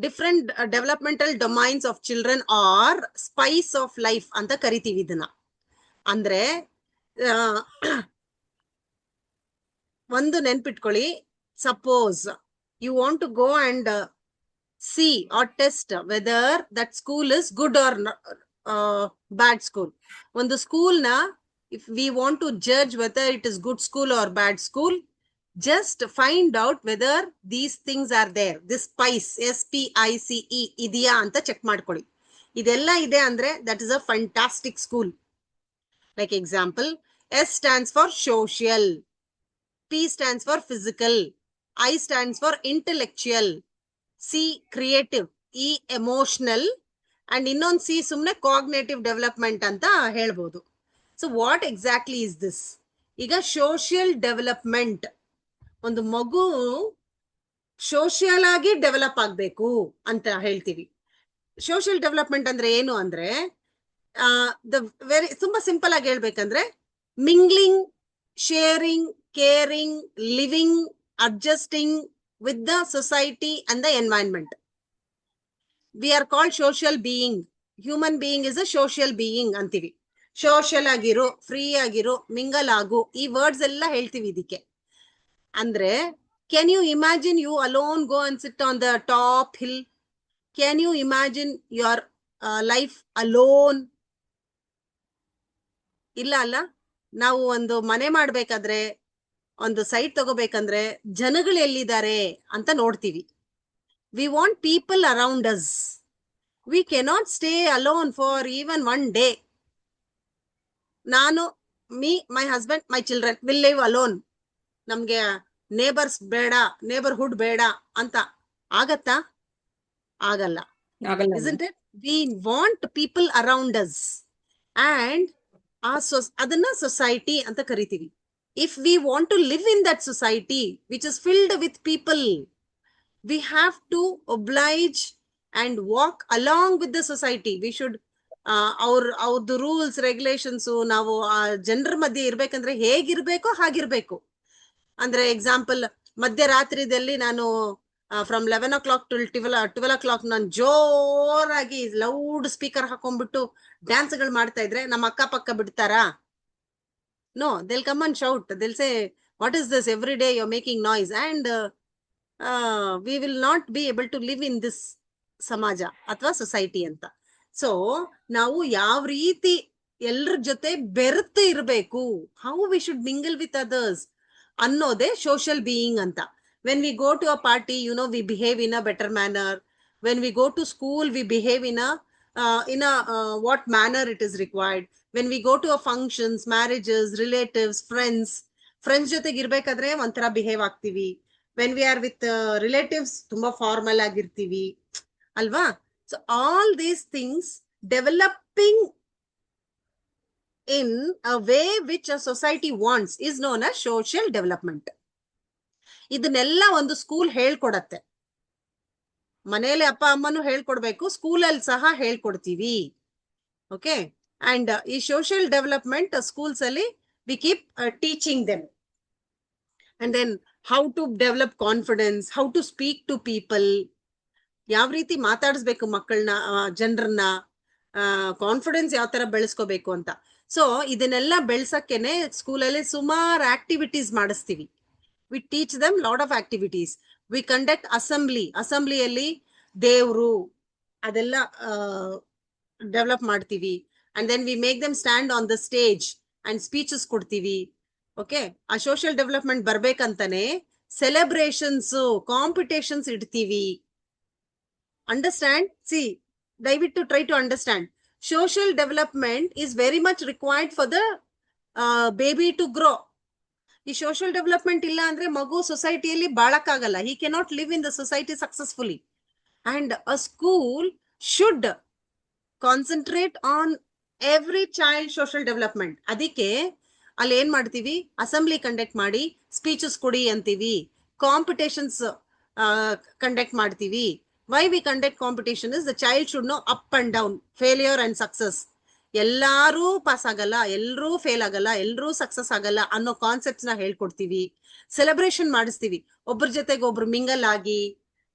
Different developmental domains of children are spice of life ಅಂತ ಕರಿತೀವಿ ಇದನ್ನ. ಅಂದ್ರೆ ಒಂದು ನೆನ್ಪಿಟ್ಕೊಳ್ಳಿ, suppose you want to go and see or test whether that school is good or bad school. ಒಂದು school ನ if we want to judge whether it is good school or bad school, just find out whether these things are there. This spice, SPICE ಇದೆಯಾ ಅಂತ check ಮಾಡ್ಕೊಳ್ಳಿ. ಇದೆಲ್ಲ ಇದೆ ಅಂದ್ರೆ that is a fantastic school. Like example, S stands for social, P stands for physical, I stands for intellectual, C creative, E emotional, and ಇನ್ನೊಂದು C ಸುಮ್ನೆ cognitive development ಅಂತ ಹೇಳ್ಬೋದು. So what exactly is this? ಈಗ social development, ಒಂದು ಮಗು social ಆಗಿ develop ಆಗ್ಬೇಕು ಅಂತ ಹೇಳ್ತೀವಿ. ಸೋಷಿಯಲ್ ಡೆವಲಪ್ಮೆಂಟ್ ಅಂದ್ರೆ ಏನು ಅಂದ್ರೆ ತುಂಬಾ ಸಿಂಪಲ್ ಆಗಿ ಹೇಳ್ಬೇಕಂದ್ರೆ mingling, sharing, caring, living, adjusting with the society and the environment. We are called social being. Human being is a social being ಅಂತೀವಿ. ಸೋಷಿಯಲ್ ಆಗಿರೋ, ಫ್ರೀ ಆಗಿರೋ, ಮಿಂಗಲ್ ಆಗು, ಈ ವರ್ಡ್ಸ್ ಎಲ್ಲ ಹೇಳ್ತೀವಿ ಇದಕ್ಕೆ. ಅಂದ್ರೆ can you imagine you alone go and sit on the top hill? Can you imagine your life alone? ಇಲ್ಲ ಅಲ್ಲ. ನಾವು ಒಂದು ಮನೆ ಮಾಡ್ಬೇಕಾದ್ರೆ, ಒಂದು ಸೈಟ್ ತಗೋಬೇಕಂದ್ರೆ ಜನಗಳು ಎಲ್ಲಿದ್ದಾರೆ ಅಂತ ನೋಡ್ತೀವಿ. We want people around us. We cannot stay alone for even one day. ನಾನು, me, my husband, my children will live alone. ನಮ್ಗೆ ನೇಬರ್ಸ್ ಬೇಡ, ನೇಬರ್ಹುಡ್ ಬೇಡ ಅಂತ ಆಗತ್ತಾ? ಆಗಲ್ಲ. Isn't it? We want people around us and ಅದನ್ನ society ಅಂತ ಕರಿತೀವಿ. If we want to live in that society which is filled with people, we have to oblige and walk along with the society. We should our rules, regulations, ನಾವು ಜನರ ಮಧ್ಯೆ ಇರ್ಬೇಕಂದ್ರೆ ಹೇಗಿರ್ಬೇಕೋ ಹಾಗಿರ್ಬೇಕು. ಅಂದ್ರೆ example, ಮಧ್ಯರಾತ್ರಿದಲ್ಲಿ ನಾನು from 11 o'clock to 12 o'clock ನಾನು ಜೋರಾಗಿ loud speaker ಹಾಕೊಂಡ್ಬಿಟ್ಟು ಡ್ಯಾನ್ಸ್ಗಳು ಮಾಡ್ತಾ ಇದ್ರೆ ನಮ್ಮ ಅಕ್ಕಪಕ್ಕ ಬಿಡ್ತಾರಾ? No, they'll come and shout. They'll say, what is this? Every day you're making noise. And we will not be able to live in this samaja ಅಥವಾ society ಅಂತ. So ನಾವು ಯಾವ ರೀತಿ ಎಲ್ಲರ ಜೊತೆ ಬೆರೆತು ಇರಬೇಕು, how we should mingle with others ಅನ್ನೋದೇ social being ಅಂತ. When we go to a party, we behave in a better manner. When we go to school, we behave in a what manner it is required. When we go to a functions, marriages, relatives, friends ಜೊತೆಗೆ ಇರ್ಬೇಕಾದ್ರೆ ಒಂಥರ behave ಆಗ್ತೀವಿ. when we are with relatives ತುಂಬಾ formal ಆಗಿರ್ತೀವಿ ಅಲ್ವಾ? So all these things developing in a way which a society wants is known as social development. ಇದನ್ನೆಲ್ಲ ಒಂದು school ಹೇಳ್ಕೊಡತ್ತೆ. ಮನೆಯಲ್ಲಿ ಅಪ್ಪ ಅಮ್ಮನು ಹೇಳ್ಕೊಡ್ಬೇಕು, ಸ್ಕೂಲಲ್ಲಿ ಸಹ ಹೇಳ್ಕೊಡ್ತೀವಿ. ಓಕೆ. ಅಂಡ್ ಈ ಸೋಷಿಯಲ್ ಡೆವಲಪ್ಮೆಂಟ್ ಸ್ಕೂಲ್ಸ್ ಅಲ್ಲಿ we keep teaching them. And then how to develop confidence, how to speak to people, ಯಾವ ರೀತಿ ಮಾತಾಡಿಸ್ಬೇಕು ಮಕ್ಕಳನ್ನ, ಜನರನ್ನ, ಕಾನ್ಫಿಡೆನ್ಸ್ ಯಾವ ತರ ಬೆಳೆಸ್ಕೋಬೇಕು ಅಂತ. ಸೊ ಇದನ್ನೆಲ್ಲ ಬೆಳ್ಸಕ್ಕೇನೆ ಸ್ಕೂಲಲ್ಲಿ ಸುಮಾರು ಆಕ್ಟಿವಿಟೀಸ್ ಮಾಡಿಸ್ತೀವಿ. We teach them lot of activities. We conduct ಅಸೆಂಬ್ಲಿಯಲ್ಲಿ ದೇವ್ರು ಅದೆಲ್ಲ ಡೆವಲಪ್ ಮಾಡ್ತೀವಿ. And then we make them stand on the stage and speeches ಕೊಡ್ತೀವಿ. ಓಕೆ. ಆ ಸೋಷಿಯಲ್ ಡೆವಲಪ್ಮೆಂಟ್ ಬರ್ಬೇಕಂತಾನೆ ಸೆಲೆಬ್ರೇಷನ್ಸ್, ಕಾಂಪಿಟೇಷನ್ಸ್ ಇಡ್ತೀವಿ. ಅಂಡರ್ಸ್ಟ್ಯಾಂಡ್? ಸಿ, ದಯವಿಟ್ಟು try to understand. Social development is very much required for the baby to grow. ಈ social development ಇಲ್ಲ ಅಂದ್ರೆ ಮಗು ಸೊಸೈಟಿಯಲ್ಲಿ ಬಾಳಕ್ಕಾಗಲ್ಲ. He cannot live in the society successfully. And a school should concentrate on every child social development. ಅದಕ್ಕೆ ಅಲ್ಲಿ ಏನ್ ಮಾಡ್ತೀವಿ, ಅಸೆಂಬ್ಲಿ ಕಂಡಕ್ಟ್ ಮಾಡಿ ಸ್ಪೀಚಸ್ ಕೊಡಿ ಅಂತೀವಿ, ಕಾಂಪಿಟೇಷನ್ಸ್ ಕಂಡಕ್ಟ್ ಮಾಡ್ತೀವಿ. Why we conduct competition is the child should know up and down, failure and success. ಎಲ್ಲಾರು pass ಆಗಲ್ಲ, ಎಲ್ಲರೂ ಫೇಲ್ ಆಗಲ್ಲ, ಎಲ್ಲರೂ ಸಕ್ಸಸ್ ಆಗಲ್ಲ ಅನ್ನೋ ಕಾನ್ಸೆಪ್ಟ್ಸ್ ನ ಹೇಳ್ಕೊಡ್ತೀವಿ. ಸೆಲೆಬ್ರೇಷನ್ ಮಾಡಿಸ್ತೀವಿ, ಒಬ್ಬರ ಜೊತೆಗೆ ಒಬ್ರು ಮಿಂಗಲ್ ಆಗಿ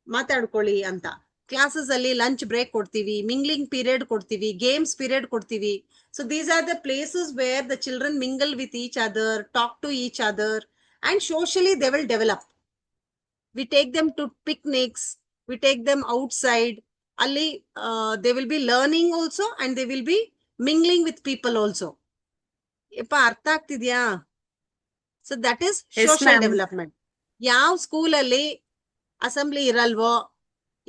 ಮಾತಾಡ್ಕೊಳ್ಳಿ ಅಂತ. ಕ್ಲಾಸಸ್ ಅಲ್ಲಿ ಲಂಚ್ ಬ್ರೇಕ್ ಕೊಡ್ತೀವಿ, ಮಿಂಗ್ಲಿಂಗ್ ಪೀರಿಯಡ್ ಕೊಡ್ತೀವಿ, ಗೇಮ್ಸ್ ಪೀರಿಯಡ್ ಕೊಡ್ತೀವಿ. So these are the places where the children mingle with each other, talk to each other, and socially they will develop. We take them to picnics, we take them outside. Ali, they will be learning also and they will be mingling with people also. Eppa artha agtidya? So that is Yes, social ma'am. development. Yav school alli assembly iralvo,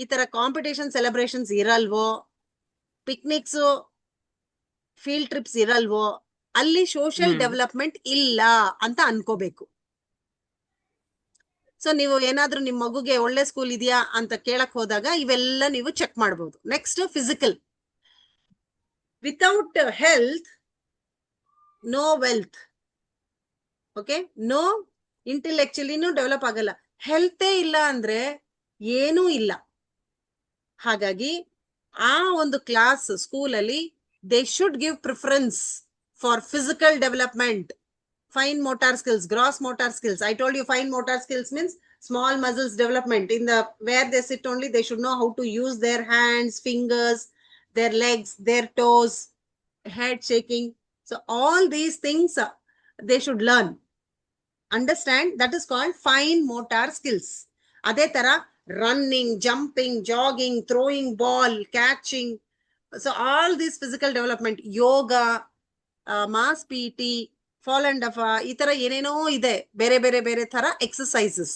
ಈ ತರ competition celebrations ಇರಲ್ವೋ, ಪಿಕ್ನಿಕ್ಸ್, field trips ಇರಲ್ವೋ, ಅಲ್ಲಿ social development ಇಲ್ಲ ಅಂತ ಅನ್ಕೋಬೇಕು. So ನೀವು ಏನಾದ್ರೂ ನಿಮ್ ಮಗುಗೆ ಒಳ್ಳೆ ಸ್ಕೂಲ್ ಇದೆಯಾ ಅಂತ ಕೇಳಕ್ ಹೋದಾಗ ಇವೆಲ್ಲ ನೀವು ಚೆಕ್ ಮಾಡಬಹುದು. Next physical. Without health no wealth. Okay, no ಇಂಟೆಲೆಕ್ಚುಲಿನೂ ಡೆವಲಪ್ ಆಗಲ್ಲ. ಹೆಲ್ತೇ ಇಲ್ಲ ಅಂದ್ರೆ ಏನೂ ಇಲ್ಲ. ಹಾಗಾಗಿ ಆ ಒಂದು ಕ್ಲಾಸ್ ಸ್ಕೂಲಲ್ಲಿ they should give preference for physical development. Fine motor skills, gross motor skills. I told you fine motor skills means small muscles development. In the where they sit only, they should know how to use their hands, fingers, their legs, their toes, head shaking. So all these things they should learn. Understand? That is called fine motor skills. Ade tara running, jumping, jogging, throwing ball, catching. So all these physical development, yoga, mass PT, fall and of, ಈ ತರ ಏನೇನೋ ಇದೆ, ಬೇರೆ ಬೇರೆ ಬೇರೆ ತರ exercises.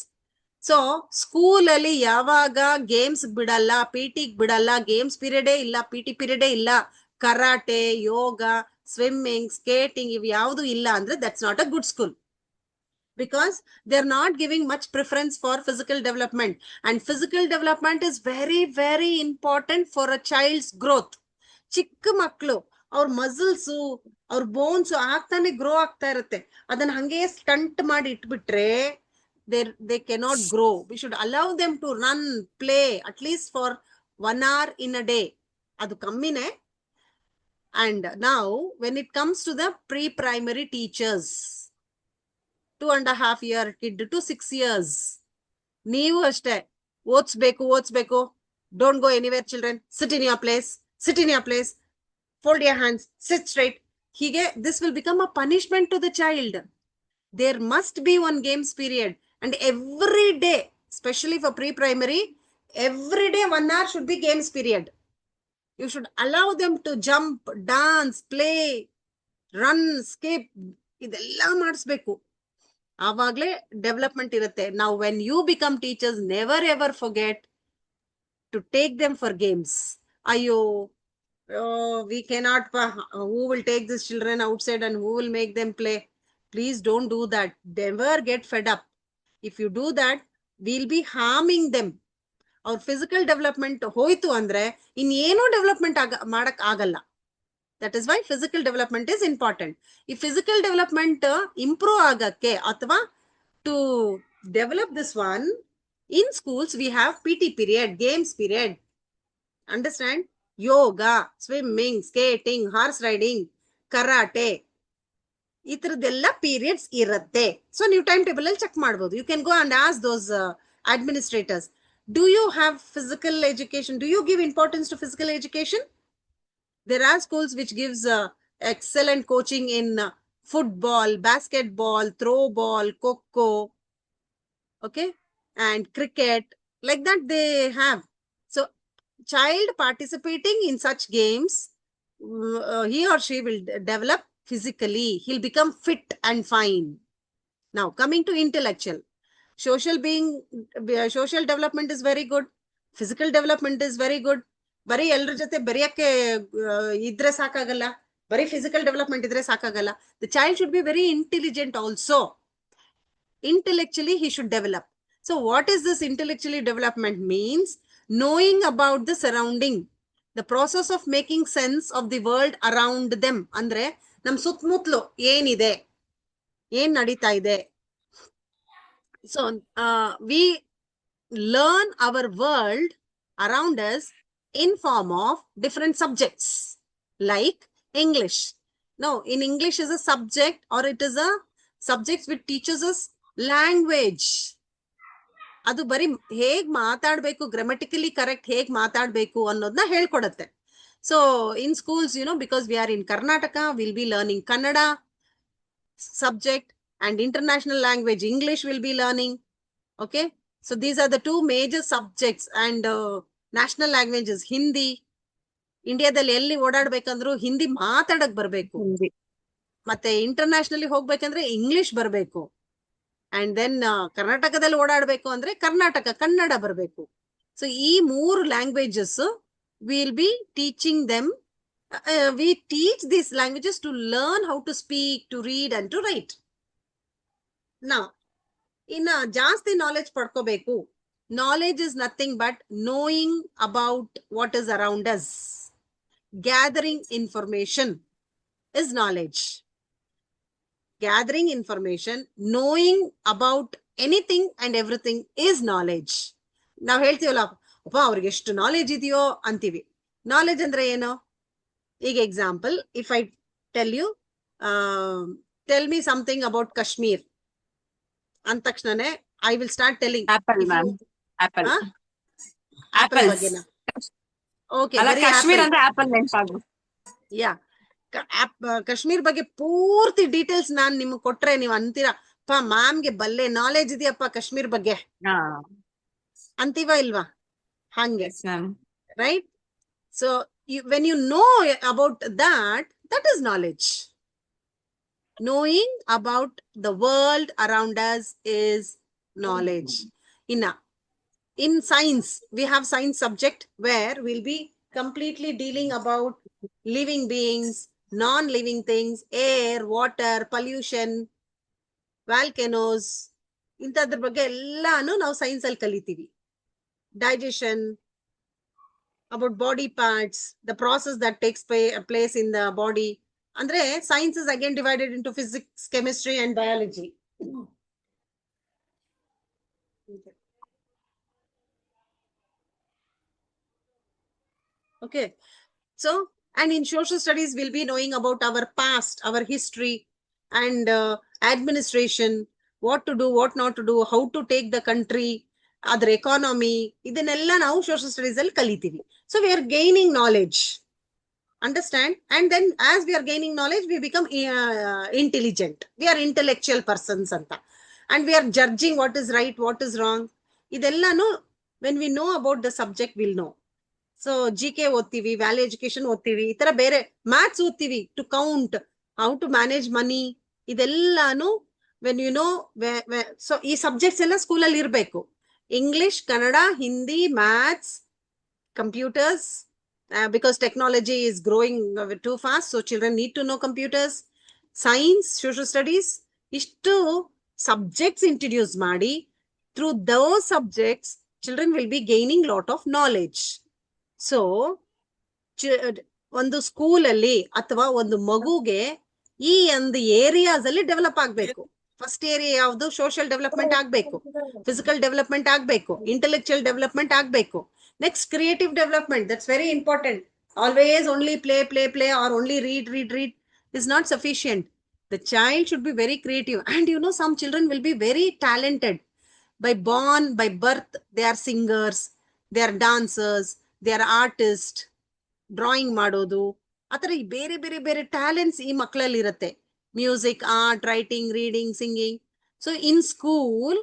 So ಸ್ಕೂಲಲ್ಲಿ ಯಾವಾಗ ಗೇಮ್ಸ್ ಬಿಡಲ್ಲ, ಪಿ ಟಿ ಬಿಡಲ್ಲ, ಗೇಮ್ಸ್ ಪೀರಿಯಡೇ ಇಲ್ಲ, ಪಿ ಟಿ ಪೀರಿಯಡೇ ಇಲ್ಲ, ಕರಾಟೆ, ಯೋಗ, ಸ್ವಿಮ್ಮಿಂಗ್, ಸ್ಕೇಟಿಂಗ್ ಇವ್ ಯಾವುದು ಇಲ್ಲ ಅಂದ್ರೆ that's not a good school. Because they are not giving much preference for physical development, and physical development is very very important for a child's growth. ಚಿಕ್ಕ ಮಕ್ಕಳು ಅವ್ರ muscles, ಅವ್ರ bones ಆಗ್ತಾನೆ grow ಆಗ್ತಾ ಇರುತ್ತೆ. ಅದನ್ನ ಹಂಗೆ ಸ್ಟಂಟ್ ಮಾಡಿ ಇಟ್ಬಿಟ್ರೆ they cannot grow. We should allow them to run, play at least for 1 hour in a day. ಅದು ಕಮ್ಮಿನೇ. And now when it comes to the pre-primary teachers, 2.5 year kid to 6 years, ನೀವು ಅಷ್ಟೇ ಓದ್ಸ್ಬೇಕು. Don't go anywhere children, sit in your place, sit in your place, fold your hands, sit straight. Hige, this will become a punishment to the child. There must be one games period, and every day, especially for pre-primary, every day 1 hour should be games period. You should allow them to jump, dance, play, run, skip. ಇದೆಲ್ಲ ಮಾಡಿಸ್ಬೇಕು. ಆವಾಗ್ಲೇ development ಇರುತ್ತೆ. Now when you become teachers, never ever forget to take them for games. Ayyo, we cannot, who will take these children outside and who will make them play? Please don't do that. Never get fed up. If you do that, we'll be harming them. Our physical development hoitu andre ಇನ್ನೇನೋ development ಮಾಡಕ್ ಆಗಲ್ಲ. That is why physical development is important. If physical development improve ಆಗಕ್ಕೆ ಅಥವಾ to develop this one, in schools we have PT period, games period. Understand? Yoga, swimming, skating, horse riding, karate, ಈ ತರದೆಲ್ಲ periods ಇರುತ್ತೆ. So ನೀವು time table ಅಲ್ಲಿ check ಮಾಡಬಹುದು. You can go and ask those administrators, do you have physical education? Do you give importance to physical education? There are schools which gives excellent coaching in football, basketball, throw ball, coco, okay, and cricket, like that they have. So child participating in such games, he or she will develop physically. He'll become fit and fine. Now coming to intellectual, social development is very good, physical development is very good. ಬರೀ ಎಲ್ಲರ ಜೊತೆ ಬರೆಯಕ್ಕೆ ಇದ್ರೆ ಸಾಕಾಗಲ್ಲ, ಬರೀ physical development ಇದ್ರೆ ಸಾಕಾಗಲ್ಲ. The child should be very intelligent also. Intellectually he should develop. So what is this intellectually development means? Knowing about the surrounding, the process of making sense of the world around them. ಅಂದ್ರೆ ನಮ್ ಸುತ್ತಮುತ್ತಲು ಏನಿದೆ, ಏನ್ ನಡೀತಾ ಇದೆ. So we learn our world around us in form of different subjects, like English. No, in English is a subject, or it is a subject which teaches us language. ಅದು ಬರೀ ಹೇಗ್ ಮಾತಾಡ್ಬೇಕು, ಗ್ರಾಮಟಿಕಲಿ ಕರೆಕ್ಟ್ ಹೇಗ್ ಮಾತಾಡ್ಬೇಕು ಅನ್ನೋದನ್ನ ಹೇಳ್ಕೊಡತ್ತೆ. So in schools, because we are in Karnataka, will be learning Kannada subject, and international language English will be learning. Okay, so these are the two major subjects, and national language is Hindi. ಇಂಡಿಯಾದಲ್ಲಿ ಎಲ್ಲಿ ಓಡಾಡ್ಬೇಕಂದ್ರು ಹಿಂದಿ ಮಾತಾಡಕ್ ಬರ್ಬೇಕು, ಮತ್ತೆ internationally ಹೋಗ್ಬೇಕಂದ್ರೆ English ಬರ್ಬೇಕು, and then ಕರ್ನಾಟಕದಲ್ಲಿ ಓಡಾಡ್ಬೇಕು ಅಂದ್ರೆ ಕನ್ನಡ ಬರ್ಬೇಕು. ಸೊ ಈ 3 languages will be teaching them. We teach these languages to learn how to speak, to read, and to write. Now, ಜಾಸ್ತಿ ನಾಲೆಜ್ ಪಡ್ಕೋಬೇಕು. Knowledge is nothing but knowing about what is around us. Gathering information is knowledge. Gathering information, knowing about anything and everything is knowledge. ನಾವು ಹೇಳ್ತೀವಲ್ಲ, ಅಪ್ಪ ಅವ್ರಿಗೆ ಎಷ್ಟು knowledge ಇದೆಯೋ ಅಂತೀವಿ. Knowledge ಅಂದ್ರೆ ಏನು? ಈಗ example, if I tell you, tell me something about Kashmir ಅಂದ ತಕ್ಷಣನೇ I will start telling apple ma'am. Apple apple ಬಗ್ಗೆನಾ? ಓಕೆ, ಕಾಶ್ಮೀರ್ ಅಂದ್ರೆ ಆಪಲ್ ನೆನಪಾಗು. ಯಾ, ಕಾಶ್ಮೀರ್ ಬಗ್ಗೆ ಪೂರ್ತಿ ಡೀಟೇಲ್ಸ್ ನಾನ್ ನಿಮ್ಗೆ ಕೊಟ್ರೆ ನೀವು ಅಂತೀರಾ, ಅಪ್ಪ ಮ್ಯಾಮ್ಗೆ ಬಲ್ಲೆ ನಾಲೆಜ್ ಇದೆಯಪ್ಪ ಕಾಶ್ಮೀರ್ ಬಗ್ಗೆ ಅಂತೀವಾ ಇಲ್ವಾ? ಹಂಗೆ, right? So when you know about that is knowledge. Knowing about the world around us is knowledge. In science, we have science subject where we'll be completely dealing about living beings, non-living things, air, water, pollution, volcanoes. ಇಂಥದ್ರ ಬಗ್ಗೆ ಎಲ್ಲಾನು ನಾವು science ಅಲ್ಲಿ ಕಲಿತೀವಿ. Digestion, about body parts, the process that takes place in the body. Andre science is again divided into physics, chemistry, and biology. Okay, so, and in social studies we'll be knowing about our past, our history, and administration, what to do, what not to do, how to take the country, ಅದರ economy, ಇದನ್ನೆಲ್ಲ ನಾವು social studies ಅಲ್ಲಿ ಕಲಿತೀವಿ. So we are gaining knowledge, understand? And then as we are gaining knowledge we become intelligent, we are intellectual persons ಅಂತ. And we are judging what is right, what is wrong. ಇದೆಲ್ಲಾನು when we know about the subject will know. So GK ಓದ್ತೀವಿ, value education ಓದ್ತೀವಿ, ಈ ತರ ಬೇರೆ maths ಓದ್ತೀವಿ, to count, how to manage money, ಇದೆಲ್ಲಾನು when you know. So ಈ subjects ಎಲ್ಲ ಸ್ಕೂಲಲ್ಲಿ ಇರಬೇಕು. English, Kannada, Hindi, maths, computers, because technology is growing too fast, so children need to know computers. Science, social studies, ishtu subjects introduce ಮಾಡಿ, through those subjects children will be gaining lot of knowledge. So ಒಂದು school ಅಲ್ಲಿ ಅಥವಾ ಒಂದು ಮಗುಗೆ ಈ ಒಂದು areas ಅಲ್ಲಿ develop ಆಗ್ಬೇಕು. ಫಸ್ಟ್ ಏರಿಯಾ ಯಾವುದು? ಸೋಷಿಯಲ್ ಡೆವಲಪ್ಮೆಂಟ್ ಆಗ್ಬೇಕು, ಫಿಸಿಕಲ್ ಡೆವಲಪ್ಮೆಂಟ್ ಆಗ್ಬೇಕು, ಇಂಟೆಲೆಕ್ಚುಯಲ್ ಡೆವಲಪ್ಮೆಂಟ್ ಆಗ್ಬೇಕು. Next creative development, that's very important. Always only play are only read is not sufficient. The child should be very creative, and some children will be very talented. By birth, they are singers, they are dancers, they are artists, drawing ಮಾಡೋದು, ಆ ತರ ಬೇರೆ ಬೇರೆ ಬೇರೆ talents ಈ ಮಕ್ಕಳಲ್ಲಿ ಇರುತ್ತೆ. Music, art, writing, reading, singing. So in school,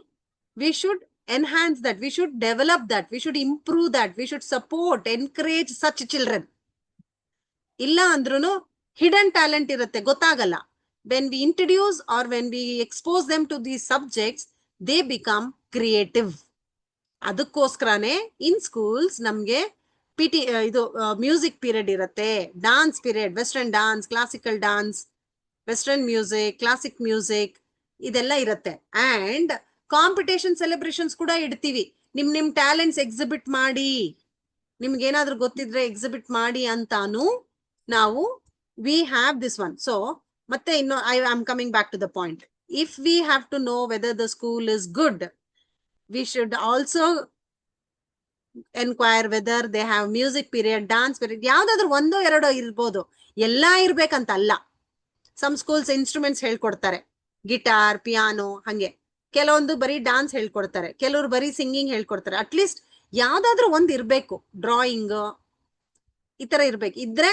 we should enhance that, we should develop that, we should improve that, we should support, encourage such children. Illa andruno hidden talent irutte, gottagalla. When we introduce or when we expose them to these subjects, they become creative. ಅದಕ್ಕೋಸ್ಕರನೇ in schools ನಮ್ಗೆ ಇದು music period ಇರುತ್ತೆ, dance period, western dance, classical dance, western music, classic music, ಇದೆಲ್ಲ ಇರುತ್ತೆ. And competition celebrations ಕೂಡ ಇಡ್ತೀವಿ. ನಿಮ್ talents exhibit ಮಾಡಿ, ನಿಮ್ಗೆ ಏನಾದ್ರೂ ಗೊತ್ತಿದ್ರೆ ಎಕ್ಸಿಬಿಟ್ ಮಾಡಿ ಅಂತಾನು ನಾವು we have this one. So ಮತ್ತೆ ಇನ್ನು I am coming back to the point. If we have to know whether the school is good, we should also enquire whether they have music period, dance period. ಯಾವ್ದಾದ್ರು ಒಂದೋ ಎರಡೋ ಇರ್ಬೋದು, ಎಲ್ಲಾ ಇರ್ಬೇಕಂತ ಅಲ್ಲ. Some schools instruments ಹೇಳ್ಕೊಡ್ತಾರೆ, guitar, piano, ಹಂಗೆ. ಕೆಲವೊಂದು ಬರೀ ಡಾನ್ಸ್ ಹೇಳ್ಕೊಡ್ತಾರೆ, ಕೆಲವರು ಬರೀ ಸಿಂಗಿಂಗ್ ಹೇಳ್ಕೊಡ್ತಾರೆ. ಅಟ್ಲೀಸ್ಟ್ ಯಾವ್ದಾದ್ರು ಒಂದ್ ಇರ್ಬೇಕು, ಡ್ರಾಯಿಂಗ್ ಈ ತರ ಇರ್ಬೇಕು. ಇದ್ರೆ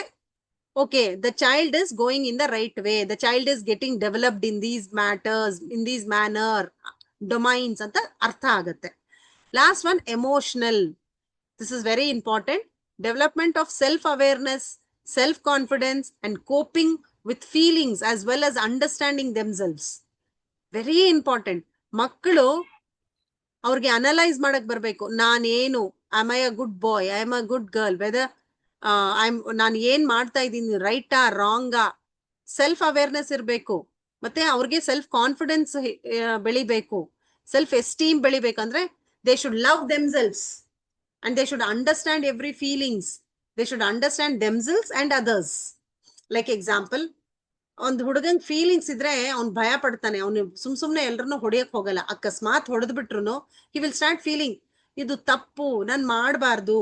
okay, the child is going in the right way, the child is getting developed in these matters, in these manner domains ಅಂತ ಅರ್ಥ ಆಗತ್ತೆ. Last one, emotional. This is very important. Development of self-awareness, self-confidence, and coping with feelings as well as understanding themselves. Very important. ಮಕ್ಕಳು ಅವ್ರಿಗೆ analyse ಮಾಡಕ್ ಬರ್ಬೇಕು. ನಾನೇನು, I a good boy, I am a good girl, whether ನಾನು ಏನ್ ಮಾಡ್ತಾ ಇದ್ದೀನಿ, ರೈಟಾ ರಾಂಗಾ, ಸೆಲ್ಫ್ ಅವೇರ್ನೆಸ್ ಇರಬೇಕು. ಮತ್ತೆ ಅವ್ರಿಗೆ ಸೆಲ್ಫ್ ಕಾನ್ಫಿಡೆನ್ಸ್ ಬೆಳಿಬೇಕು, ಸೆಲ್ಫ್ ಎಸ್ಟೀಮ್ ಬೆಳಿಬೇಕಂದ್ರೆ they should love themselves. And they should understand every feelings. They should understand themselves and others. Like example, ಒಂದ್ ಹುಡುಗಂಗ್ ಫೀಲಿಂಗ್ಸ್ ಇದ್ರೆ ಅವ್ನ್ ಭಯ ಪಡ್ತಾನೆ, ಅವ್ನು ಸುಮ್ನೆ ಎಲ್ರನ್ನೂ ಹೊಡಿಯಕ್ ಹೋಗಲ್ಲ. ಅಕಸ್ಮಾತ್ ಹೊಡೆದ್ ಬಿಟ್ರುನು he will start feeling ಇದು ತಪ್ಪು, ನಾನ್ ಮಾಡ್ಬಾರ್ದು,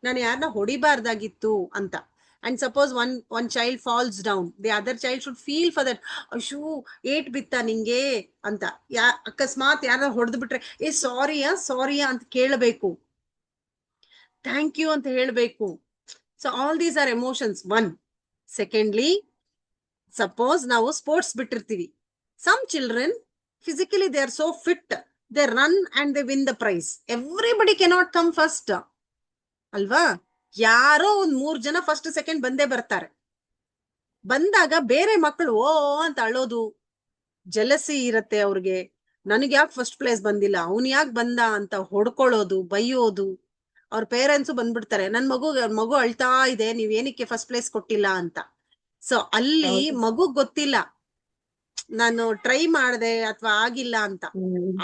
ನಾನು ಯಾರನ್ನ ಹೊಡಿಬಾರ್ದಾಗಿತ್ತು ಅಂತ. And suppose one child falls down, the other child should feel for that, ಅಶೂ ಏಟ್ ಬಿತ್ತ ನಿಂಗೆ ಅಂತ. ಅಕಸ್ಮಾತ್ ಯಾರ ಹೊಡೆದ್ ಬಿಟ್ರೆ ಸಾರಿಯಾ ಅಂತ ಕೇಳಬೇಕು, ಥ್ಯಾಂಕ್ ಯು ಅಂತ ಹೇಳ್ಬೇಕು. So all these are emotions. One. Secondly, suppose ನಾವು ಸ್ಪೋರ್ಟ್ಸ್ ಬಿಟ್ಟಿರ್ತೀವಿ. Some children physically they are so fit, they run and they win the prize. Everybody cannot come first ಅಲ್ವಾ? ಯಾರೋ ಒಂದ್ 3 ಜನ ಫಸ್ಟ್ ಸೆಕೆಂಡ್ ಬಂದೇ ಬರ್ತಾರೆ. ಬಂದಾಗ ಬೇರೆ ಮಕ್ಕಳು ಓ ಅಂತ ಅಳೋದು, ಜಲಸಿ ಇರತ್ತೆ ಅವ್ರಿಗೆ, ನನಗ್ ಯಾಕೆ ಫಸ್ಟ್ ಪ್ಲೇಸ್ ಬಂದಿಲ್ಲ, ಅವ್ನ್ ಯಾಕೆ ಬಂದ ಅಂತ ಹೊಡ್ಕೊಳ್ಳೋದು, ಬೈಯೋದು. ಅವ್ರ ಪೇರೆಂಟ್ಸು ಬಂದ್ಬಿಡ್ತಾರೆ, ನನ್ ಮಗು ಅಳ್ತಾ ಇದೆ, ನೀವ್ ಏನಕ್ಕೆ ಫಸ್ಟ್ ಪ್ಲೇಸ್ ಕೊಟ್ಟಿಲ್ಲ ಅಂತ. ಸೊ ಅಲ್ಲಿ ಮಗು ಗೊತ್ತಿಲ್ಲ ನಾನು ಟ್ರೈ ಮಾಡಿದೆ ಅಥವಾ ಆಗಿಲ್ಲ ಅಂತ.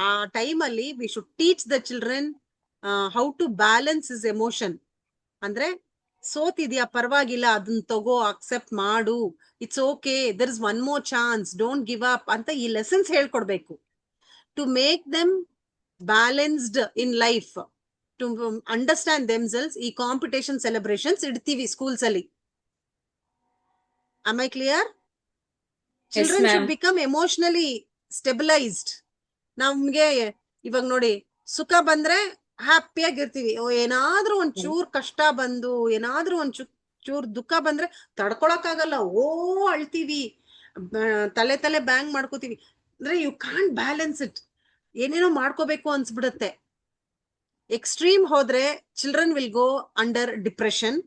ಆ ಟೈಮ್ ಅಲ್ಲಿ we should teach the children how to balance his emotion. ಅಂದ್ರೆ ಸೋತಿದ್ಯಾ, ಪರವಾಗಿಲ್ಲ, ಅದನ್ನ ತಗೋ, ಅಕ್ಸೆಪ್ಟ್ ಮಾಡು, it's okay, there is one more chance, don't give up ಅಂತ ಈ ಲೆಸನ್ಸ್ ಹೇಳ್ಕೊಡ್ಬೇಕು. To make them balanced in life, to understand themselves. ಈ ಕಾಂಪಿಟೇಷನ್ ಸೆಲೆಬ್ರೇಷನ್ಸ್ ಇಡ್ತೀವಿ ಸ್ಕೂಲ್ಸ್ ಅಲ್ಲಿ. Am I clear? Children should become emotionally stabilized. ನಮ್ಗೆ ಇವಾಗ ನೋಡಿ, ಸುಖ ಬಂದ್ರೆ ಹ್ಯಾಪಿ ಆಗಿರ್ತೀವಿ. ಏನಾದ್ರೂ ಒಂದ್ ಚೂರ್ ಕಷ್ಟ ಬಂದು, ಏನಾದ್ರೂ ಒಂದ್ ಚೂರ್ ದುಃಖ ಬಂದ್ರೆ ತಡ್ಕೊಳಕ್ ಆಗಲ್ಲ, ಅಳ್ತೀವಿ, ತಲೆ ಬ್ಯಾಂಗ್ ಮಾಡ್ಕೋತೀವಿ. ಅಂದ್ರೆ ಯು ಕಾಂಟ್ ಬ್ಯಾಲೆನ್ಸ್ ಇಟ್. ಏನೇನೋ ಮಾಡ್ಕೋಬೇಕು ಅನ್ಸ್ಬಿಡುತ್ತೆ. ಎಕ್ಸ್ಟ್ರೀಮ್ ಹೋದ್ರೆ children will go under depression,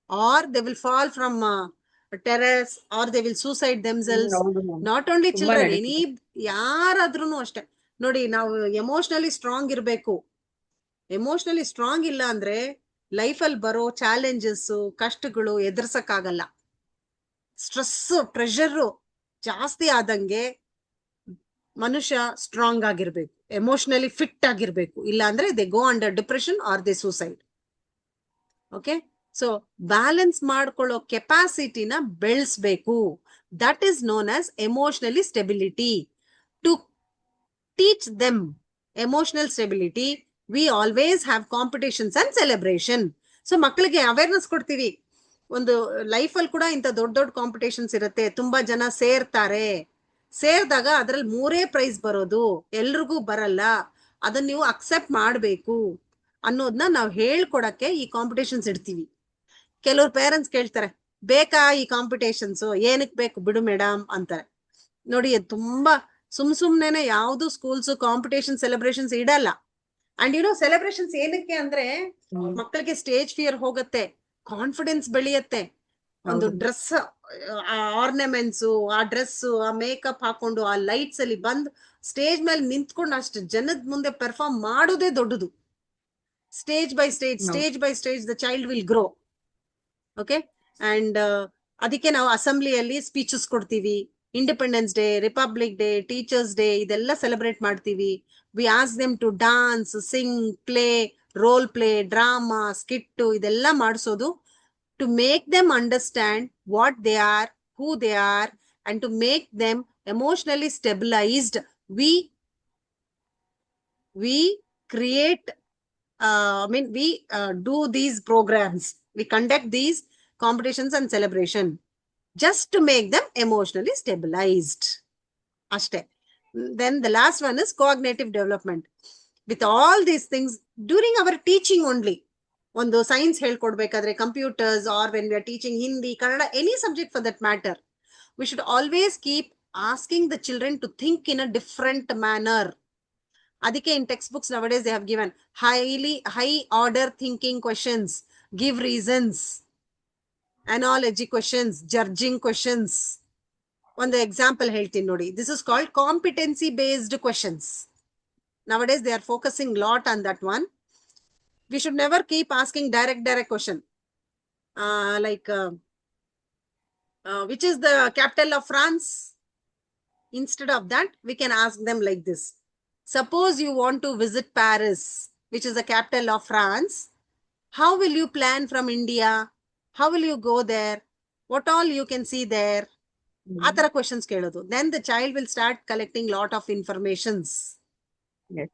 or they will fall from terrace, or they will suicide themselves. Not only children, any ಯಾರಾದ್ರೂ ಅಷ್ಟೇ ನೋಡಿ. ನಾವು ಎಮೋಷನಲಿ ಸ್ಟ್ರಾಂಗ್ ಇರ್ಬೇಕು. ಎಮೋಷನಲಿ ಸ್ಟ್ರಾಂಗ್ ಇಲ್ಲ ಅಂದ್ರೆ ಲೈಫಲ್ಲಿ ಬರೋ ಚಾಲೆಂಜಸ್, ಕಷ್ಟಗಳು ಎದುರ್ಸಕ್ಕಾಗಲ್ಲ. ಸ್ಟ್ರೆಸ್, ಪ್ರೆಷರ್ ಜಾಸ್ತಿ ಆದಂಗೆ ಮನುಷ್ಯ ಸ್ಟ್ರಾಂಗ್ ಆಗಿರ್ಬೇಕು, ಎಮೋಷನಲಿ ಫಿಟ್ ಆಗಿರ್ಬೇಕು. ಇಲ್ಲ ಅಂದ್ರೆ they go under depression or they suicide. Okay, so balance ಮಾಡ್ಕೊಳ್ಳೋ ಕೆಪಾಸಿಟಿನ ಬೆಳೆಸ್ಬೇಕು. That is known as emotionally stability. To teach them emotional stability, we always have competitions and celebration. So ಮಕ್ಕಳಿಗೆ awareness ಕೊಡ್ತೀವಿ. ಒಂದು ಲೈಫಲ್ಲಿ ಕೂಡ ಇಂಥ ದೊಡ್ಡ ದೊಡ್ಡ ಕಾಂಪಿಟೇಷನ್ಸ್ ಇರುತ್ತೆ, ತುಂಬಾ ಜನ ಸೇರ್ದಾಗ ಅದ್ರಲ್ಲಿ 3 ಪ್ರೈಸ್ ಬರೋದು, ಎಲ್ರಿಗೂ ಬರಲ್ಲ, ಅದನ್ನ ನೀವು ಅಕ್ಸೆಪ್ಟ್ ಮಾಡ್ಬೇಕು ಅನ್ನೋದನ್ನ ನಾವು ಹೇಳ್ಕೊಡಕ್ಕೆ ಈ ಕಾಂಪಿಟೇಷನ್ಸ್ ಇಡ್ತೀವಿ. ಕೆಲವ್ರು ಪೇರೆಂಟ್ಸ್ ಕೇಳ್ತಾರೆ, ಬೇಕಾ ಈ ಕಾಂಪಿಟೇಷನ್ಸ್, ಏನಕ್ ಬೇಕು ಬಿಡು ಮೇಡಮ್ ಅಂತಾರೆ. ನೋಡಿ, ತುಂಬಾ ಸುಮ್ನೆನೆ ಯಾವ್ದು ಸ್ಕೂಲ್ಸ್ ಕಾಂಪಿಟೇಷನ್ ಸೆಲೆಬ್ರೇಷನ್ಸ್ ಇಡಲ್ಲ. ಅಂಡ್ ಸೆಲೆಬ್ರೇಷನ್ಸ್ ಏನಕ್ಕೆ ಅಂದ್ರೆ ಮಕ್ಕಳಿಗೆ ಸ್ಟೇಜ್ ಫಿಯರ್ ಹೋಗುತ್ತೆ, ಕಾನ್ಫಿಡೆನ್ಸ್ ಬೆಳೆಯುತ್ತೆ. ಒಂದು ಡ್ರೆಸ್, ಆರ್ನಮೆಂಟ್ಸ್, ಆ ಡ್ರೆಸ್, ಆ ಮೇಕಪ್ ಹಾಕೊಂಡು ಆ ಲೈಟ್ಸ್ ಅಲ್ಲಿ ಬಂದು ಸ್ಟೇಜ್ ಮೇಲೆ ನಿಂತ್ಕೊಂಡು ಅಷ್ಟು ಜನದ ಮುಂದೆ ಪರ್ಫಾರ್ಮ್ ಮಾಡೋದೇ ದೊಡ್ಡದು. Stage by stage the child will grow. Okay, and ಅದಕ್ಕೆ ನಾವು ಅಸೆಂಬ್ಲಿಯಲ್ಲಿ ಸ್ಪೀಚಸ್ ಕೊಡ್ತೀವಿ. Independence day, republic day, teachers day, ಇದೆಲ್ಲ ಸೆಲೆಬ್ರೇಟ್ ಮಾಡ್ತೀವಿ. We ask them to dance, sing, play, role play, drama, skit, ಇದೆಲ್ಲ ಮಾಡಿಸೋದು to make them understand what they are, who they are, and to make them emotionally stabilized. We create, we do these programs, we conduct these competitions and celebration just to make them emotionally stabilized. Ashte. Then the last one is cognitive development. With all these things, during our teaching only, ಒಂದು science ಹೇಳ್ಕೊಡ್ಬೇಕಾದ್ರೆ computers or when we are teaching Hindi, Kannada, any subject for that matter, we should always keep asking the children to think in a different manner. ಅದಕ್ಕೆ in textbooks nowadays they have given high order thinking questions, give reasons, analogy questions, judging questions. ಒಂದು example ಹೇಳ್ತೀನಿ ನೋಡಿ. This is called competency based questions. Nowadays they are focusing lot on that one. We should never keep asking direct question. Which is the capital of France? Instead of that, we can ask them like this. Suppose you want to visit Paris, which is the capital of France. How will you plan from India? How will you go there? What all you can see there? ಆ ತರ questions ಕೇಳೋದು. Then the child will start collecting lot of informations. Yes.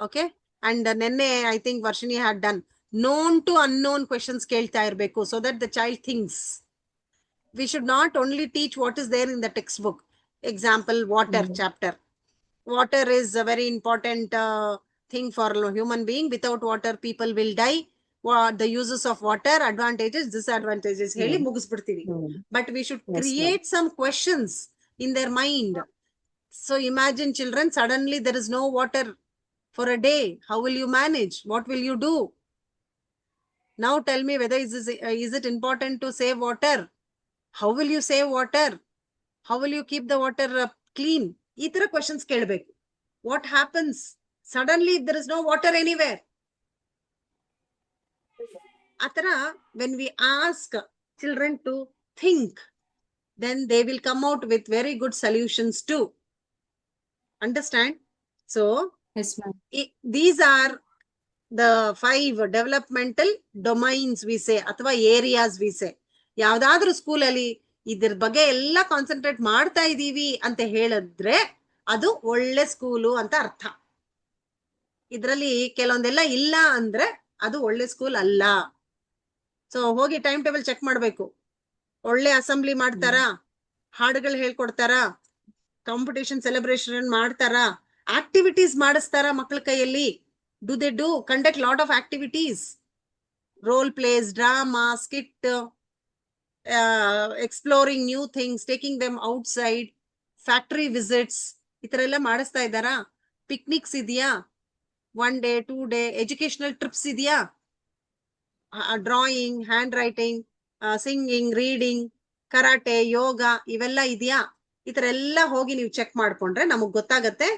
Okay? And nenne I think Varshini had done known to unknown questions ಕೇಳ್ತಾ ಇರಬೇಕು, so that the child thinks. We should not only teach what is there in the textbook. Example, water chapter. Water is a very important thing for human being. Without water, people will die. The uses of water, advantages, disadvantages, ಹೇಳಿ ಮುಗಿಸ್ಬಿಡ್ತೀವಿ. But we should create some questions in their mind. So imagine children, suddenly there is no water for a day. How will you manage? What will you do? Now tell me whether is it important to save water? How will you save water? How will you keep the water clean? ಈ ತರ questions ಕೇಳಬೇಕು. What happens suddenly if there is no water anywhere? ಆತರ when we ask children to think, then they will come out with very good solutions too. Understand? So Yes, ma'am. these are the 5 developmental domains we say, ಅಥವಾ areas we say. ಯಾವ್ದಾದ್ರೂ ಸ್ಕೂಲಲ್ಲಿ ಇದ್ರ ಬಗ್ಗೆ ಎಲ್ಲ concentrate ಮಾಡ್ತಾ ಇದೀವಿ ಅಂತ ಹೇಳಿದ್ರೆ ಅದು ಒಳ್ಳೆ ಸ್ಕೂಲು ಅಂತ ಅರ್ಥ. ಇದ್ರಲ್ಲಿ ಕೆಲವೊಂದೆಲ್ಲ ಇಲ್ಲ ಅಂದ್ರೆ ಅದು ಒಳ್ಳೆ ಸ್ಕೂಲ್ ಅಲ್ಲ. ಸೊ ಹೋಗಿ ಟೈಮ್ ಟೇಬಲ್ ಚೆಕ್ ಮಾಡ್ಬೇಕು. ಒಳ್ಳೆ ಅಸೆಂಬ್ಲಿ ಮಾಡ್ತಾರಾ, ಹಾಡುಗಳು ಹೇಳ್ಕೊಡ್ತಾರಾ, ಕಾಂಪಿಟೇಷನ್ ಸೆಲೆಬ್ರೇಷನ್ ಮಾಡ್ತಾರಾ, ಆಕ್ಟಿವಿಟೀಸ್ ಮಾಡಿಸ್ತಾರಾ ಮಕ್ಕಳ ಕೈಯಲ್ಲಿ. Do they do conduct lot of activities, role plays, drama, skit, exploring new things, taking them outside, factory visits, ಈ ತರ ಎಲ್ಲ ಮಾಡಿಸ್ತಾ ಇದ್ದಾರಾ? ಪಿಕ್ನಿಕ್ಸ್ ಇದೆಯಾ? 1 day 2 day ಎಜುಕೇಶನಲ್ ಟ್ರಿಪ್ಸ್ ಇದೆಯಾ? Drawing, handwriting, singing, reading, karate, yoga ಇವೆಲ್ಲ ಇದೆಯಾ? ಈ ತರ ಎಲ್ಲ ಹೋಗಿ ನೀವು ಚೆಕ್ ಮಾಡ್ಕೊಂಡ್ರೆ ನಮಗ್ ಗೊತ್ತಾಗತ್ತೆ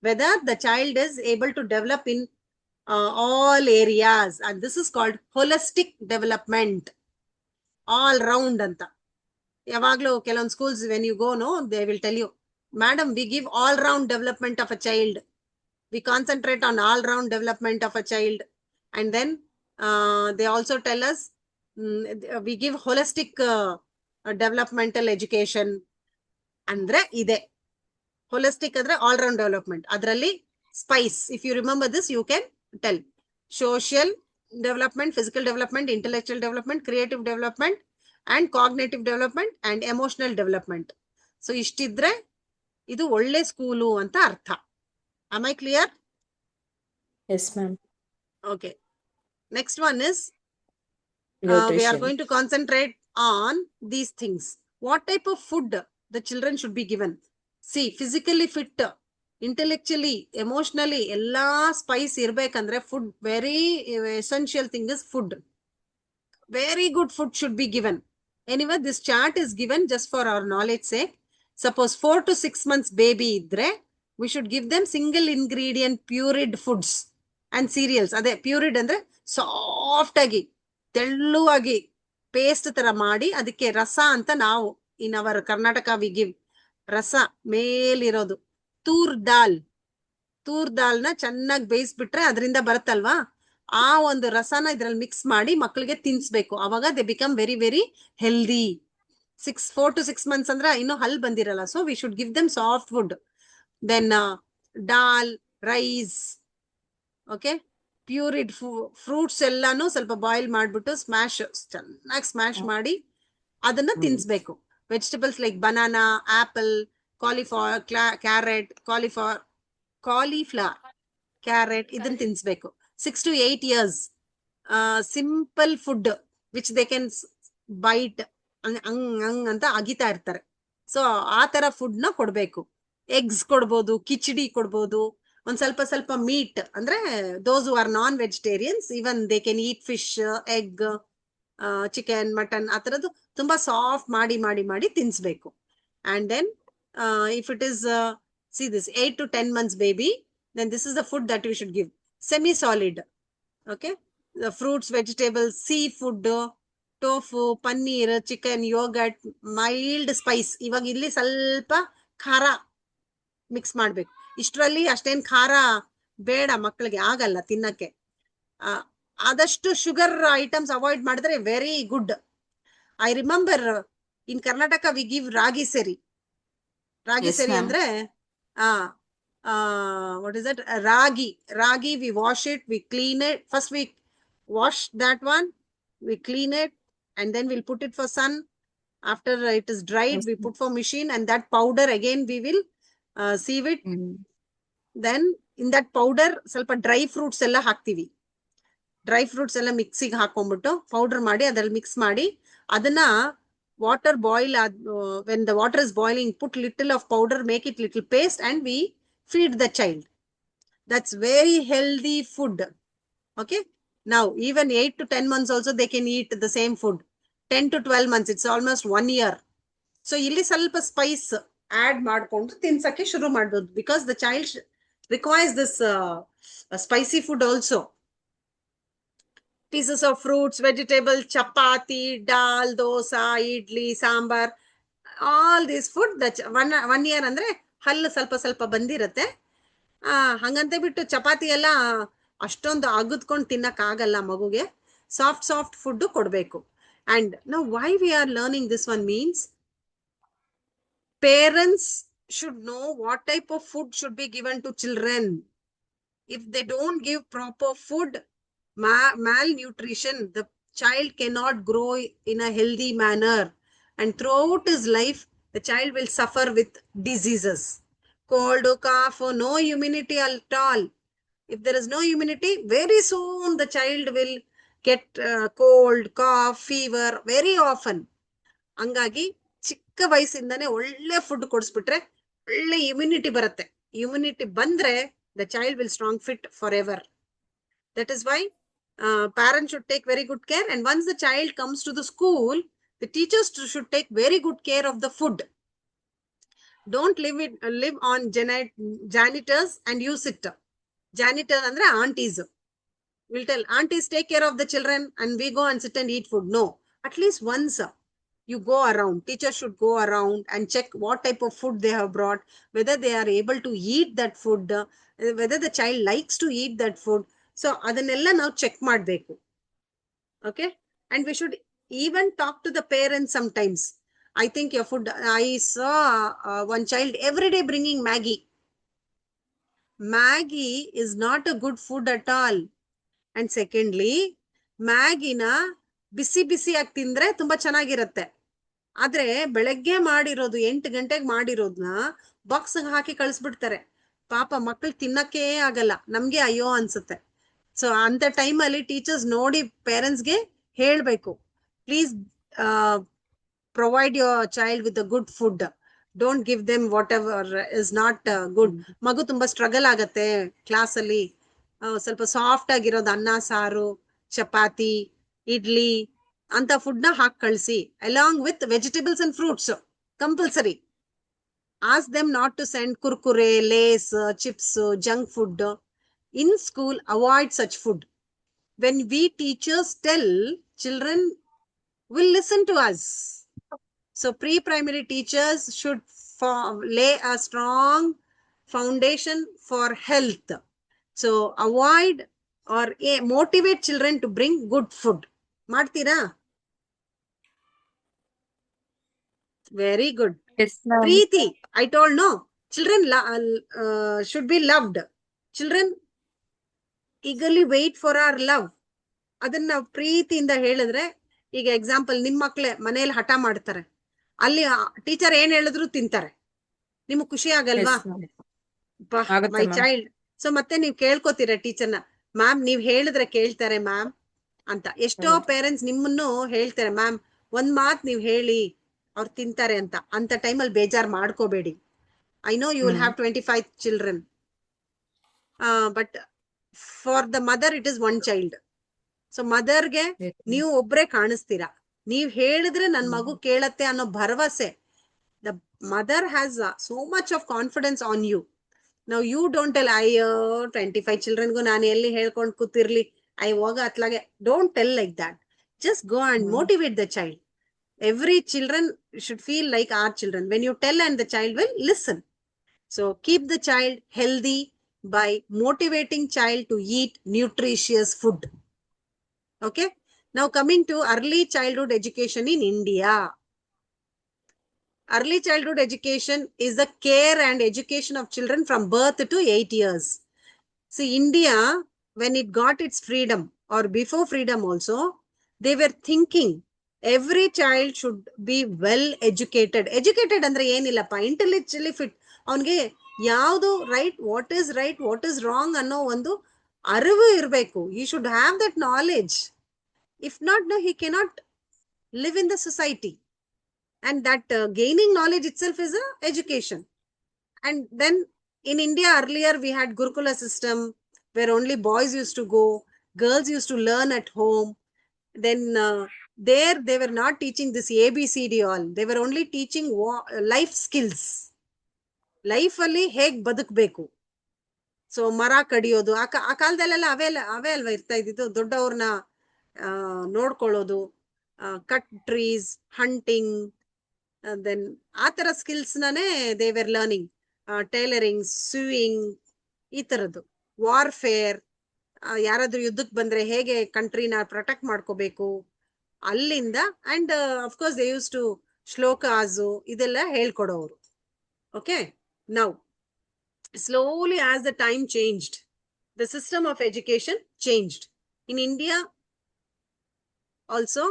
whether the child is able to develop in all areas. And this is called holistic development, all round ಅಂತ. ಯಾವಾಗ್ಲೂ ಕೆಲವೊಂದು schools when you go know they will tell you, madam, we give all round development of a child. We concentrate on all round development of a child. And then they also tell us we give holistic developmental education. Andre ide holistic adre all round development. Adralli spice, if you remember this you can tell. Social development, physical development, intellectual development, creative development, and cognitive development, and emotional development. So ishtidre ಇದು ಒಳ್ಳೆ school ಅಂತ ಅರ್ಥ. Am I clear? Yes, ma'am. Okay. Next one is we are going to concentrate on these things. What type of food the children should be given? See, physically fit, intellectually, emotionally, ಎಲ್ಲಾ Spice ಇರ್ಬೇಕಂದ್ರೆ food, very essential thing is food. Very good food should be given. Anyway, this chart is given just for our knowledge sake. Suppose 4 to 6 months baby idre, we should give them single ingredient pureed foods and cereals. Ade pureed andre soft agi, telluagi, paste ತರ ಮಾಡಿ ಅದಕ್ಕೆ ರಸ ಅಂತ ನಾವು in our Karnataka we give ರಸ ಮೇಲಿರೋದು. ತೂರ್ ದಾಲ್ನ ಚೆನ್ನಾಗಿ ಬೇಯಿಸ್ಬಿಟ್ರೆ ಅದರಿಂದ ಬರುತ್ತಲ್ವಾ, ಆ ಒಂದು ರಸನ ಇದ್ರಲ್ಲಿ ಮಿಕ್ಸ್ ಮಾಡಿ ಮಕ್ಕಳಿಗೆ ತಿನ್ಸ್ಬೇಕು. ಅವಾಗ they become very very healthy. 4 to 6 months ಅಂದ್ರೆ ಇನ್ನು ಹಲ್ ಬಂದಿರಲ್ಲ. So we should give them soft food. Then dal, rice, okay, pureed fruits ಎಲ್ಲಾನು ಸ್ವಲ್ಪ ಬಾಯ್ಲ್ ಮಾಡ್ಬಿಟ್ಟು ಚೆನ್ನಾಗಿ ಸ್ಮ್ಯಾಶ್ ಮಾಡಿ ಅದನ್ನ ತಿನ್ಸ್ಬೇಕು. Vegetables like banana, apple, cauliflower, carrot ಇದನ್ನ ತಿನ್ಸ್ಬೇಕು. 6 to 8 years simple food which they can bite ಹಂಗ್ ಅಂತ ಅಗಿತಾ ಇರ್ತಾರೆ. ಸೊ ಆ ತರ ಫುಡ್ ನ ಕೊಡ್ಬೇಕು. ಎಗ್ಸ್ ಕೊಡ್ಬೋದು, ಕಿಚಡಿ ಕೊಡ್ಬೋದು, ಒಂದ್ ಸ್ವಲ್ಪ ಸ್ವಲ್ಪ ಮೀಟ್ ಅಂದ್ರೆ those are non vegetarians even they can heat fish, egg, chicken, mutton ಆ ತರದ್ದು ತುಂಬಾ ಸಾಫ್ಟ್ ಮಾಡಿ ಮಾಡಿ ಮಾಡಿ ತಿನ್ಸ್ಬೇಕು. And then if it is see this 8 to 10 months baby, then this is the food that you should give. Semi solid, okay, the fruits, vegetables, seafood, tofu, paneer, chicken, yogurt, mild spice. ಇವಾಗ ಇಲ್ಲಿ ಸ್ವಲ್ಪ ಖಾರ mix ಮಾಡ್ಬೇಕು. ಇಷ್ಟರಲ್ಲಿ ಅಷ್ಟೇನ್ ಖಾರ ಬೇಡ, ಮಕ್ಕಳಿಗೆ ಆಗಲ್ಲ ತಿನ್ನಕ್ಕೆ. ಆದಷ್ಟು ಶುಗರ್ ಐಟಮ್ಸ್ ಅವಾಯ್ಡ್ ಮಾಡಿದ್ರೆ very good. I remember in Karnataka we give ragi ಸೆರಿ. ರಾಗಿ Yes, ಸೆರಿ ma'am. ಅಂದ್ರೆ what is that? Ragi, we wash it, we clean it. First we wash that one, we clean it, and then we'll put it for sun. After it is dried, Yes, we ma'am. put for machine, and that powder again we will sieve it. Then in that powder ಸ್ವಲ್ಪ dry fruits ಎಲ್ಲ ಹಾಕ್ತಿವಿ. Dry fruits ಎಲ್ಲ ಮಿಕ್ಸಿಗೆ ಹಾಕೊಂಡ್ಬಿಟ್ಟು powder ಮಾಡಿ ಅದ್ರಲ್ಲಿ mix ಮಾಡಿ ಅದನ್ನ water boil when the water is boiling put little of powder, make it little paste and we feed the child. That's very healthy food. Okay, now even 8 to 10 months also they can eat the same food. 10 to 12 months, it's almost 1 year. So ಇಲ್ಲಿ ಸ್ವಲ್ಪ Spice add ಮಾಡ್ಕೊಂಡು ತಿನ್ಸಕ್ಕೆ ಶುರು ಮಾಡ್ಬೋದು, because the child requires this spicy food also. Pieces of fruits, vegetables, chapati, dal, dosa, idli, sambar, all this food. that 1 year ಅಂದ್ರೆ ಹಲ್ಲು ಸ್ವಲ್ಪ ಸ್ವಲ್ಪ ಬಂದಿರತ್ತೆ. ಹಂಗಂತ ಬಿಟ್ಟು ಚಪಾತಿ ಎಲ್ಲ ಅಷ್ಟೊಂದು ಅಗದ್ಕೊಂಡು ತಿನ್ನಕ್ ಆಗಲ್ಲ ಮಗುಗೆ. ಸಾಫ್ಟ್ ಸಾಫ್ಟ್ ಫುಡ್ ಕೊಡ್ಬೇಕು. And now why we are learning this one means parents should know what type of food should be given to children. If they don't give proper food, malnutrition, the child cannot grow in a healthy manner, and throughout his life the child will suffer with diseases, cold, cough, no immunity at all. If there is no immunity, very soon the child will get cold, cough, fever very often. ಹಂಗಾಗಿ ಚಿಕ್ಕ ವಯಸ್ಸಿಂದಾನೆ ಒಳ್ಳೆ food ಕೊಡಿಸ್ಬಿಟ್ರೆ ಒಳ್ಳೆ immunity ಬರುತ್ತೆ. Immunity ಬಂದ್ರೆ the child will strong fit for ever. That is why parents should take very good care, and once the child comes to the school, the teachers should take very good care of the food. Don't live on janitors and use it. Janitor andre aunties will tell, aunties take care of the children and we go and sit and eat food. No, at least once you go around, teachers should go around and check what type of food they have brought, whether they are able to eat that food, whether the child likes to eat that food. So adanella now check madbeku. Okay, and we should even talk to the parents sometimes. I think your food, I saw one child every day bringing Maggie is not a good food at all. And secondly, ಮ್ಯಾಗಿನ ಬಿಸಿ ಬಿಸಿಯಾಗಿ ತಿಂದ್ರೆ ತುಂಬಾ ಚೆನ್ನಾಗಿರತ್ತೆ. ಆದ್ರೆ ಬೆಳಗ್ಗೆ ಮಾಡಿರೋದು 8 ಗಂಟೆಗೆ ಮಾಡಿರೋದ್ನ box ಹಾಕಿ ಕಳಿಸ್ಬಿಡ್ತಾರೆ. ಪಾಪ ಮಕ್ಕಳು ತಿನ್ನಕ್ಕೇ ಆಗಲ್ಲ, ನಮ್ಗೆ ಅಯ್ಯೋ ಅನ್ಸುತ್ತೆ. ಸೊ ಅಂತ ಟೈಮಲ್ಲಿ ಟೀಚರ್ಸ್ ನೋಡಿ ಪೇರೆಂಟ್ಸ್ಗೆ ಹೇಳ್ಬೇಕು, please provide your child with a good food. Don't give them what ever is not good. ಮಗು ತುಂಬಾ ಸ್ಟ್ರಗಲ್ ಆಗತ್ತೆ ಕ್ಲಾಸಲ್ಲಿ. ಸ್ವಲ್ಪ ಸಾಫ್ಟ್ ಆಗಿರೋದು ಅನ್ನ ಸಾರು, ಚಪಾತಿ, ಇಡ್ಲಿ ಅಂತ ಫುಡ್ ನ ಹಾಕಿ ಕಳಿಸಿ, along with vegetables and fruits compulsory. Ask them not to send Kurkure, Lay's, chips, junk food in school. Avoid such food. When we teachers tell, children will listen to us. So pre-primary teachers should lay a strong foundation for health. So avoid or motivate children to bring good food. Martira? Very good. Yes, ma'am. Preeti, I told no. Children should be loved. Children eagerly wait for our love. ಅದನ್ನ ನಾವು ಪ್ರೀತಿಯಿಂದ ಹೇಳಿದ್ರೆ, ಈಗ example ನಿಮ್ ಮಕ್ಳೇ ಮನೇಲಿ ಹಠ ಮಾಡ್ತಾರೆ, ಅಲ್ಲಿ ಟೀಚರ್ ಏನ್ ಹೇಳಿದ್ರು ತಿಂತಾರೆ. ನಿಮ್ಗೆ ಖುಷಿ ಆಗಲ್ವಾ? Yes, ma'am. ಮೈ ಆಗುತ್ತೆ, ma'am. ಚೈಲ್ಡ್. ಸೊ ಮತ್ತೆ ನೀವ್ ಕೇಳ್ಕೊತೀರ ಟೀಚರ್ನ, ಮ್ಯಾಮ್ ನೀವ್ ಹೇಳಿದ್ರೆ ಕೇಳ್ತಾರೆ ಮ್ಯಾಮ್ ಅಂತ. ಎಷ್ಟೋ ಹೌದು. ಪೇರೆಂಟ್ಸ್ ನಿಮ್ಮನ್ನು ಹೇಳ್ತಾರೆ, ಮ್ಯಾಮ್ ಒಂದ್ ಮಾತ್ ನೀವ್ ಹೇಳಿ ಅವ್ರು ತಿಂತಾರೆ ಅಂತ ಟೈಮಲ್ಲಿ ಬೇಜಾರ್ ಮಾಡ್ಕೋಬೇಡಿ. I know you will have 25 children, but for the mother it is one child. So ಮದರ್ಗೆ Yes, ma'am. ನೀವು ಒಬ್ರೇ ಕಾಣಿಸ್ತೀರಾ. ನೀವ್ ಹೇಳಿದ್ರೆ ನನ್ ಮಗು ಕೇಳತ್ತೆ ಅನ್ನೋ ಭರವಸೆ. The mother has so much of confidence on you. Now you don't tell, ಅಯ್ಯೋ 25 childrenಗೂ ನಾನು ಎಲ್ಲಿ ಹೇಳ್ಕೊಂಡು ಕೂತಿರ್ಲಿ, ಐ ಹೋಗ ಅತ್ಲಾಗೆ. Don't tell like that. Just go and motivate the child. Every children should feel like our children. When you tell and the child will listen. So keep the child healthy by motivating child to eat nutritious food. Okay. Now coming to early childhood education in India. Early childhood education is the care and education of children from birth to 8 years. See, India, when it got its freedom or before freedom also, they were thinking every child should be well educated. Educated ಅಂದ್ರೆ ಏನಿಲ್ಲಪ್ಪ, intellectually fit. ಅವನಿಗೆ ಯಾವುದು right, what is wrong ಅನ್ನೋ ಒಂದು ಅರಿವು ಇರಬೇಕು. He should have that knowledge. If not, no, he cannot live in the society. And that gaining knowledge itself is a education. And then in India earlier we had Gurukula system where only boys used to go, girls used to learn at home. Then there they were not teaching this ABCD all. They were only teaching life skills. Life ಅಲ್ಲಿ ಹೇಗ್ ಬದುಕಬೇಕು. So ಮರ ಕಡಿಯೋದು, ಆ ಕಾಲದಲ್ಲೆಲ್ಲ ಅವೇ ಅಲ್ವಾ ಇರ್ತಾ ಇದ್ದಿದ್ದು. ದೊಡ್ಡವ್ರನ್ನ ನೋಡ್ಕೊಳ್ಳೋದು, ಕಟ್ ಟ್ರೀಸ್, ಹಂಟಿಂಗ್, ದೆನ್ ಆ ತರ ಸ್ಕಿಲ್ಸ್ ನಾನೇ ದೇ ವೇರ್ ಲರ್ನಿಂಗ್. ಟೈಲರಿಂಗ್, ಸ್ಯೂಯಿಂಗ್, ಈ ತರದ್ದು. ವಾರ್ಫೇರ್, ಯಾರಾದ್ರೂ ಯುದ್ಧಕ್ಕೆ ಬಂದ್ರೆ ಹೇಗೆ ಕಂಟ್ರಿನ ಪ್ರೊಟೆಕ್ಟ್ ಮಾಡ್ಕೋಬೇಕು ಅಲ್ಲಿಂದ. And of course they use to shlokas ಇದೆಲ್ಲ ಹೇಳ್ಕೊಡೋರು. Okay. Now slowly as the time changed, the system of education changed. In India also,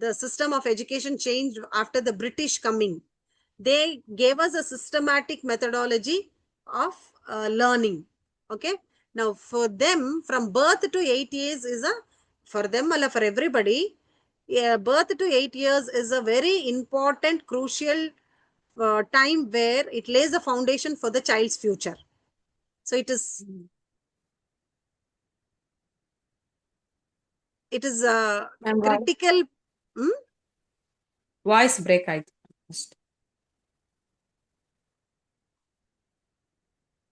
the system of education changed after the British coming. They gave us a systematic methodology of learning. Okay. Now for them, from birth to 8 years is for them, for everybody, birth to 8 years is a very important, crucial time where it lays a foundation for the child's future. So it is Ma'am, critical. Voice break ಆಯ್ತು.